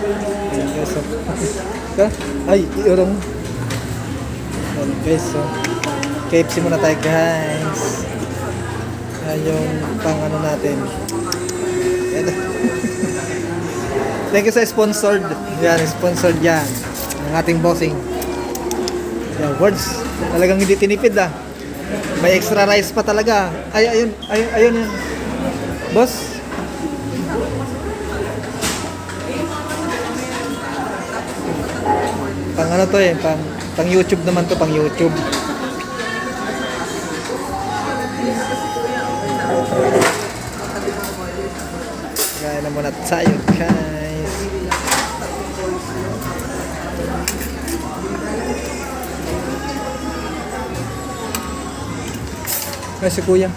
Ayan guys, so. Ay, iurong. Ayan guys, so. KFC muna tayo guys. Ayan yung pang ano natin. Ayan. Thank you sa sponsored. Yan, sponsored yan. Ng ating bossing. Yan, words. Talagang hindi tinipid ah. May extra rice pa talaga. Ay, ayun, ayun, ayun. Boss. Pang ano to eh, pang YouTube naman to, pang YouTube. Kaya na muna tayo guys. Ay, si kuya.